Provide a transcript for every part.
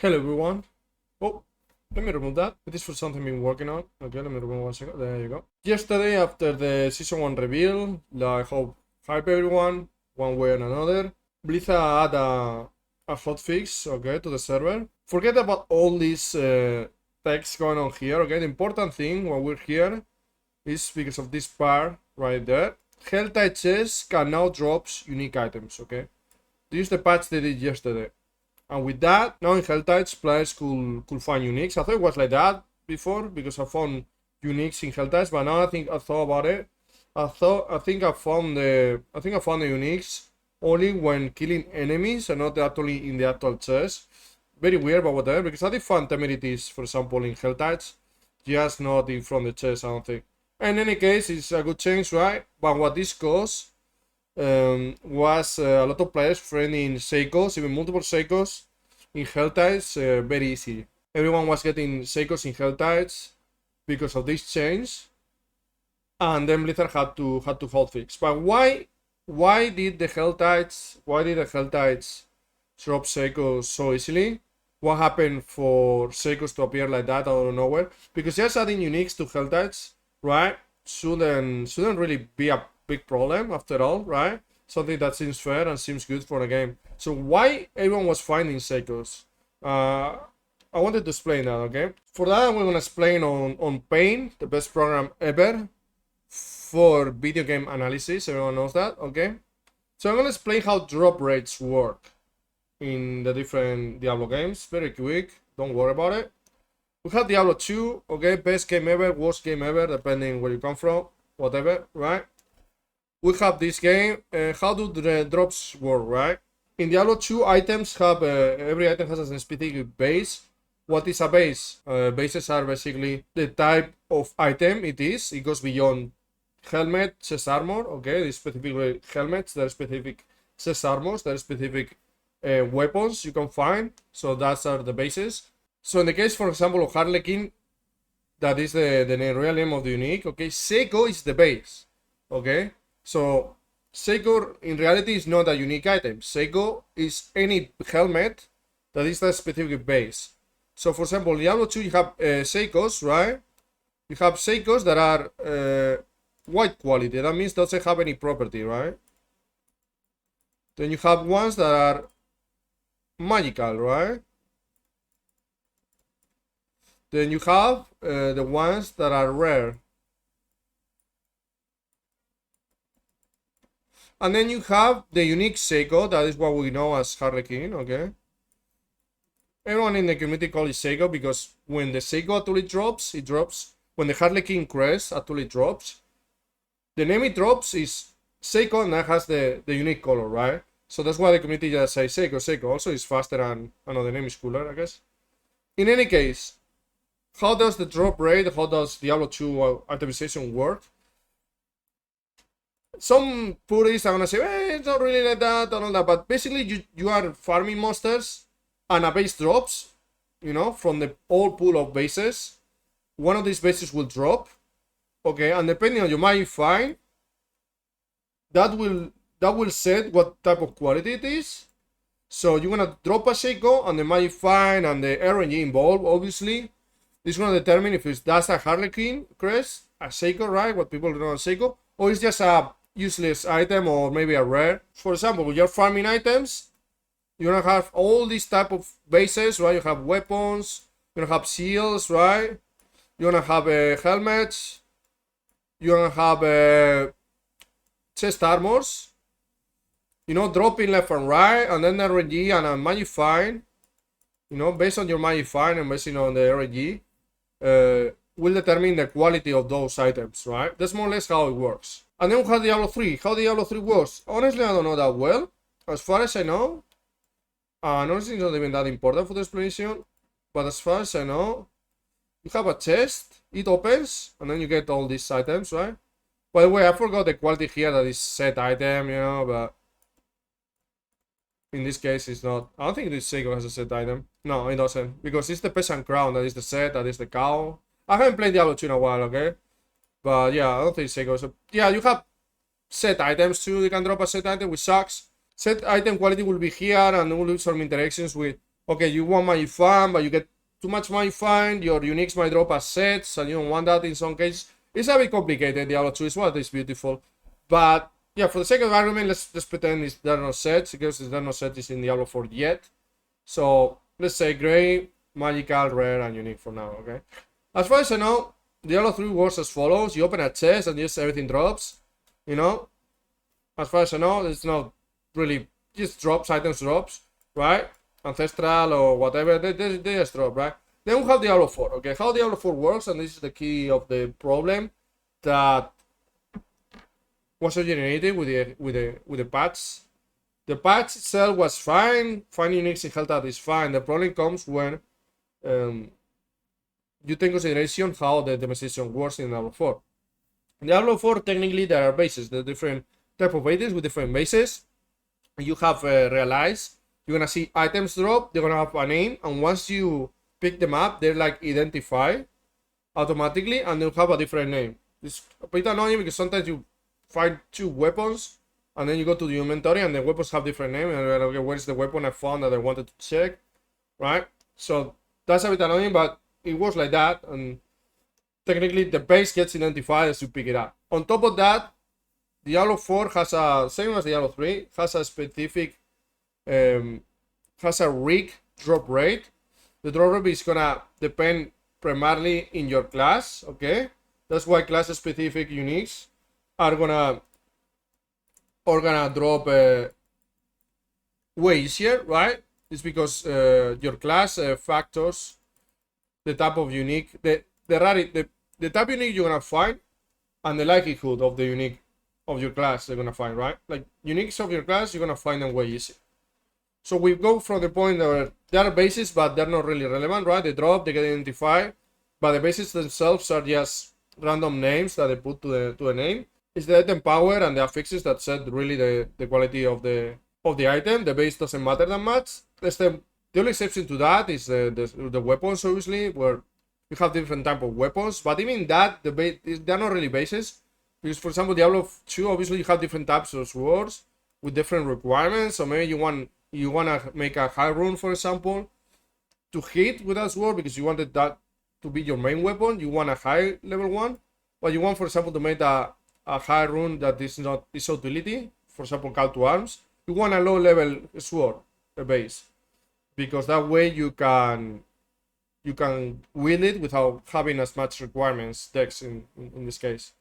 Hello everyone. Oh, let me remove that. It is for something I've been working on. Okay, let me remove 1 second. There you go. Yesterday, after the season 1 reveal, I hope hype everyone one way or another. Blizzard add a hotfix, okay, to the server. Forget about all this text going on here, okay? The important thing when we're here is because of this part right there. Helltide chests can now drop unique items, okay? This is the patch they did yesterday. And with that, now in Helltides, players could find uniques. I thought it was like that before because I found uniques in Helltides, but now I thought about it. I think I found the uniques only when killing enemies and not actually in the actual chest. Very weird, but whatever. Because I did find temerities, for example, in Helltides, just not in front of the chest. I don't think. In any case, it's a good change, right? But what this caused was a lot of players finding Sakos, even multiple Sakos in Helltides, very easy. Everyone was getting Sakos in Helltides because of this change, and then Blizzard had to hotfix. But why did the Helltides drop Sakos so easily? What happened for Sakos to appear like that out of nowhere? Because just adding uniques to Helltides, right, shouldn't really be a big problem after all, right? Something that seems fair and seems good for the game. So why everyone was finding Sakos? I wanted to explain that, okay? For that, we're gonna explain on Paint, the best program ever for video game analysis. Everyone knows that, okay? So I'm gonna explain how drop rates work in the different Diablo games. Very quick, don't worry about it. We have Diablo 2, okay? Best game ever, worst game ever, depending where you come from, whatever, right? We have this game. How do the drops work, right? In Diablo 2, items have every item has a specific base. What is a base? Bases are basically the type of item it is. It goes beyond helmet, chest armor. Okay, the specific helmets, there are specific chest armors, there are specific weapons you can find. So that's are the bases. So in the case, for example, of Harlequin, that is the real name of the unique. Okay, Seiko is the base. Okay. So, Seiko in reality is not a unique item. Seiko is any helmet that is a specific base. So, for example, in Diablo 2 you have Seikos, right? You have Seikos that are white quality. That means doesn't have any property, right? Then you have ones that are magical, right? Then you have the ones that are rare. And then you have the unique Seiko, that is what we know as Harlequin, okay? Everyone in the community calls it Seiko because when the Seiko actually drops, it drops. When the Harlequin crest actually drops, the name it drops is Seiko and that has the unique color, right? So that's why the community just says Seiko. Seiko also is faster and the name is cooler, I guess. In any case, how does the drop rate, how does Diablo 2 itemization work? Some purists are gonna say, it's not really like that and all that, but basically you are farming monsters and a base drops, you know, from the old pool of bases. One of these bases will drop, okay, and depending on your magic find, that will set what type of quality it is. So you're gonna drop a Seiko and the magic find and the RNG involved, obviously. This is gonna determine if that's a Harlequin crest, a Seiko, right? What people know as Seiko, or it's just a useless item or maybe a rare. For example, when you're farming items, you're gonna have all these type of bases, right? You have weapons, you're gonna have shields, right? You're gonna have helmets, you're gonna have chest armors, you know, dropping left and right, and then RNG and a magic find, you know, based on your magic find and based on the RNG, will determine the quality of those items, right? That's more or less how it works. And then we have Diablo 3. How Diablo 3 works? Honestly, I don't know that well. As far as I know, honestly, it's not even that important for the explanation. But as far as I know, you have a chest, it opens, and then you get all these items, right? By the way, I forgot the quality here that is set item, you know, but in this case, it's not. I don't think this Seiko has a set item. No, it doesn't. Because it's the peasant crown that is the set, that is the cow. I haven't played Diablo 2 in a while, okay? But yeah, I don't think Seiko. So yeah, you have set items too. You can drop a set item, which sucks. Set item quality will be here, and there will be some interactions with okay, you want magic fun, but you get too much magic fun, your uniques might drop as sets, and you don't want that in some cases. It's a bit complicated. Diablo 2 is what is beautiful, but yeah, for the sake of argument, let's pretend there are no sets, because there are no sets in Diablo 4 yet. So let's say gray, magical, rare, and unique for now, okay? As far as I know, Diablo 3 works as follows. You open a chest and just everything drops, you know? As far as I know, it's not really, just drops, items drops, right? Ancestral or whatever, they just drop, right? Then we have Diablo 4, okay? How Diablo 4 works, and this is the key of the problem that was generated with the patch. The patch itself was fine. Finding uniques in Helltides is fine. The problem comes when you take consideration how the demonstration works in Diablo 4. In Diablo 4, technically, there are bases. There are different type of bases with different bases. You have realized you're gonna see items drop. They're gonna have a name, and once you pick them up, they're like identified automatically, and they'll have a different name. It's a bit annoying because sometimes you find two weapons, and then you go to the inventory, and the weapons have different names. And you're like, okay, where's the weapon I found that I wanted to check, right? So that's a bit annoying, but it works like that, and technically the base gets identified as you pick it up. On top of that, Diablo 4 has a, same as Diablo 3, has a specific, has a rig drop rate. The drop rate is gonna depend primarily in your class, okay? That's why class specific uniques are gonna drop way easier, right? It's because your class factors the type of unique, the type of unique you're gonna find, and the likelihood of the unique of your class they're gonna find, right? Like uniques of your class, you're gonna find them way easier. So we go from the point where there are bases, but they're not really relevant, right? They drop, they get identified, but the bases themselves are just random names that they put to the name. It's the item power and the affixes that set really the quality of the item. The base doesn't matter that much. The only exception to that is the weapons, obviously, where you have different type of weapons. But even that, they're not really bases. Because, for example, Diablo 2, obviously, you have different types of swords with different requirements. So maybe you want to make a high rune, for example, to hit with that sword because you wanted that to be your main weapon. You want a high level one. But you want, for example, to make a high rune that is not is utility. For example, call to arms. You want a low level sword, a base. Because that way you can wield it without having as much requirements text in this case.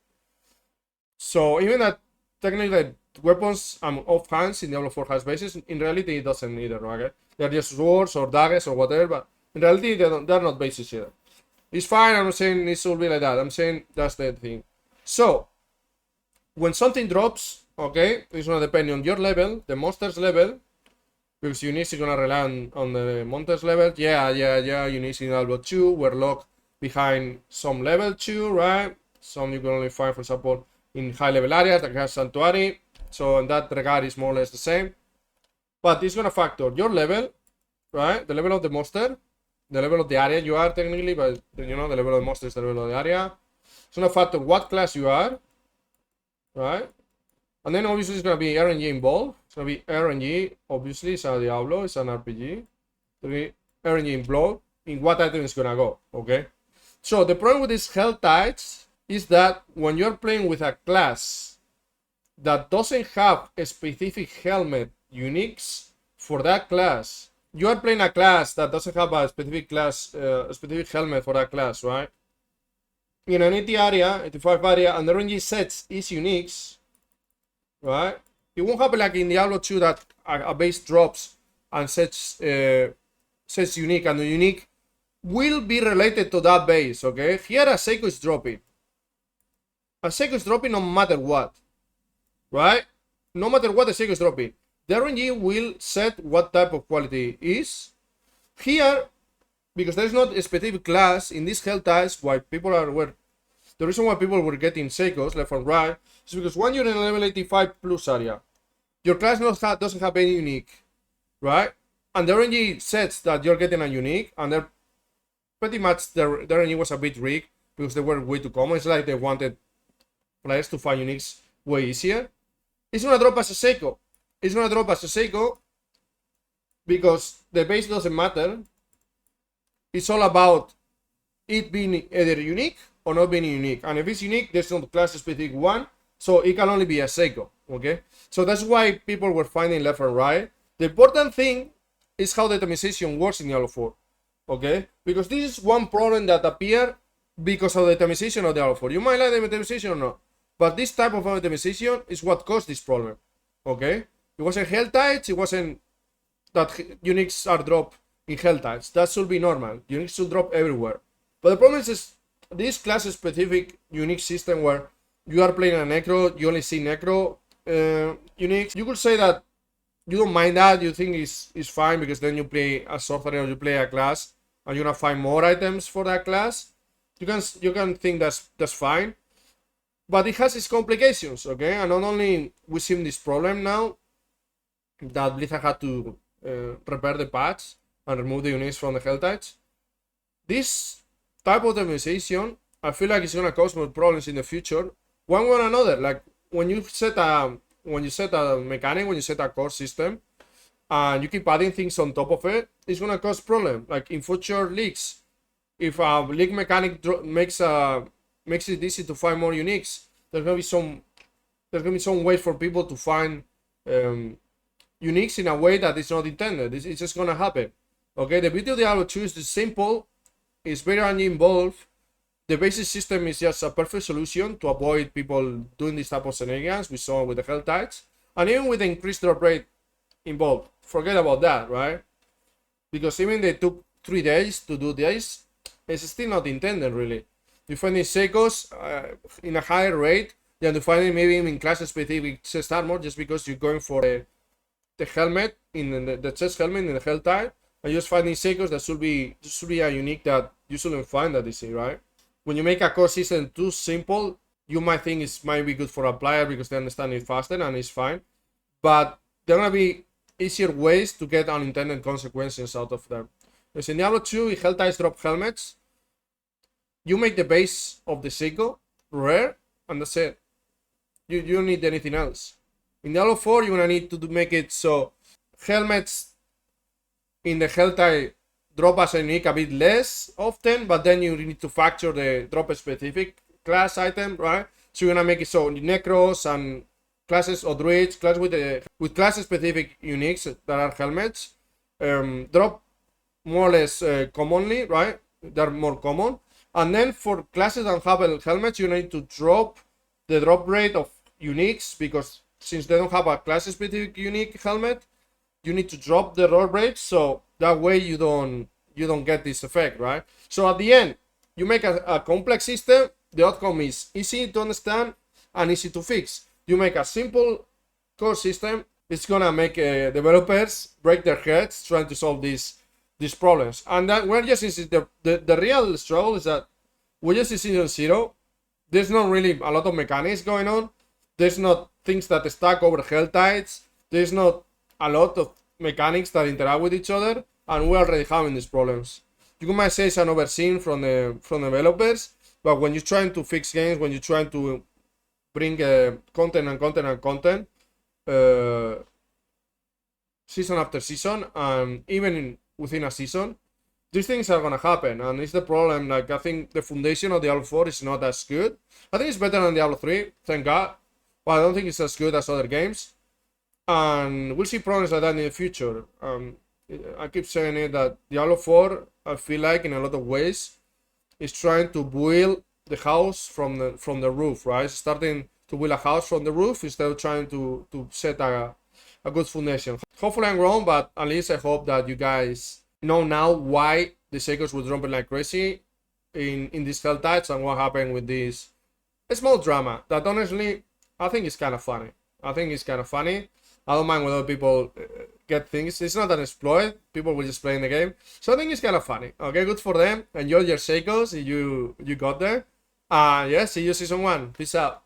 So even that technically weapons off hands in Diablo 4 has bases, in reality it doesn't either, right? They're just swords or daggers or whatever, but in reality they're not bases either. It's fine, I'm not saying it should be like that, I'm saying that's the thing. So when something drops, okay, it's gonna depend on your level, the monster's level, because uniques is gonna rely on the monster's level. Yeah, uniques in Diablo 2 were locked behind some level 2, right? Some you can only find, for example, in high level areas that has Sanctuary. So in that regard, it's more or less the same. But it's gonna factor your level, right? The level of the monster, the level of the area you are technically, but you know, the level of the monster is the level of the area. It's gonna factor what class you are, right? And then obviously it's gonna be RNG involved. It's gonna be RNG, obviously, it's a Diablo, it's an RPG. It's gonna be RNG involved in what item is gonna go, okay? So the problem with these Helltides is that when you're playing with a class that doesn't have a specific helmet uniques for that class, you are playing a class that doesn't have a specific class, a specific helmet for that class, right? In an 80 area, 85 area, and the RNG sets is uniques, right? It won't happen like in Diablo 2 that a base drops and sets unique, and the unique will be related to that base, okay? Here a Sakos is dropping. A Sakos is dropping no matter what, right? No matter what the Sakos is dropping. The RNG will set what type of quality is. Here, because there is not a specific class in this Helltides, why people are aware. The reason why people were getting Sakos left and right is because when you're in a level 85 plus area, your class doesn't have any unique, right? And the RNG sets that you're getting a unique, and they're pretty much the RNG was a bit rigged because they were way too common. It's like they wanted players to find uniques way easier. It's gonna drop as a Sakos. It's gonna drop as a Sakos because the base doesn't matter. It's all about it being either unique or not being unique. And if it's unique, there's no class specific one, so it can only be a Shako. Okay, so that's why people were finding left and right. The important thing is how the atomization works in Diablo 4. Okay, because this is one problem that appeared because of the atomization of Diablo 4. You might like the atomization or not, but this type of atomization is what caused this problem. Okay, it wasn't Helltides, it wasn't that uniques are dropped in Helltides. That should be normal. Uniques should drop everywhere. But the problem is this class-specific unique system where you are playing a Necro, you only see Necro uniques. You could say that you don't mind that, you think it's fine because then you play a sorcerer or you play a class and you're gonna find more items for that class. You can think that's fine. But it has its complications, okay? And not only we see this problem now that Blizzard had to repair the patch and remove the units from the Helltides. This type of optimization, I feel like it's gonna cause more problems in the future, one way or another. Like when you set a mechanic, when you set a core system, and you keep adding things on top of it, it's gonna cause problem. Like in future leaks, if a leak mechanic makes it easy to find more uniques, there's gonna be some way for people to find uniques in a way that is not intended. It's just gonna happen. Okay, the beauty of Diablo 2 is simple, it's very uninvolved. The basic system is just a perfect solution to avoid people doing this type of scenarios we saw with the Helltides. And even with the increased drop rate involved, forget about that, right? Because even they took 3 days to do this, it's still not intended really. You find these Sakos in a higher rate than you find it maybe in class-specific chest armor, just because you're going for the helmet, in the chest helmet in the Helltide, and you just find these Sakos that should be a unique that you shouldn't find that easy, right? When you make a core system too simple, you might think it might be good for a player because they understand it faster and it's fine. But there are gonna be easier ways to get unintended consequences out of them. Because in Diablo 2, if Helltides drop helmets, you make the base of the Shako rare, and that's it. You don't need anything else. In Diablo 4, you're gonna need to make it so helmets in the Helltide drop as a unique a bit less often, but then you need to factor the drop specific class item, right? So you're gonna make it so Necros and classes or Druids, class with class specific uniques that are helmets, drop more or less commonly, right? They're more common. And then for classes that have helmets, you need to drop the drop rate of uniques, because since they don't have a class specific unique helmet, you need to drop the drop rate, so that way you don't get this effect, right? So at the end, you make a complex system, the outcome is easy to understand and easy to fix. You make a simple core system, it's gonna make developers break their heads trying to solve these problems. And that we're just in the real struggle is that we're just in season 0. There's not really a lot of mechanics going on. There's not things that stack over Helltides. There's not a lot of mechanics that interact with each other, and we're already having these problems. You might say it's an overseen from developers, but when you're trying to fix games, when you're trying to bring content, season after season, and even within a season, these things are gonna happen, and it's the problem. Like, I think the foundation of Diablo 4 is not as good. I think it's better than Diablo 3, thank God, but I don't think it's as good as other games. And we'll see problems like that in the future. I keep saying it that Diablo 4, I feel like in a lot of ways, is trying to build the house from the roof, right? It's starting to build a house from the roof instead of trying to set a good foundation. Hopefully I'm wrong, but at least I hope that you guys know now why the Shakos were dropping like crazy in these Helltides and what happened with this small drama that honestly I think is kind of funny. I don't mind when other people get things. It's not an exploit. People will just play in the game. So I think it's kind of funny. Okay, good for them. Enjoy your Shakos if you got there. Yeah, see you season 1. Peace out.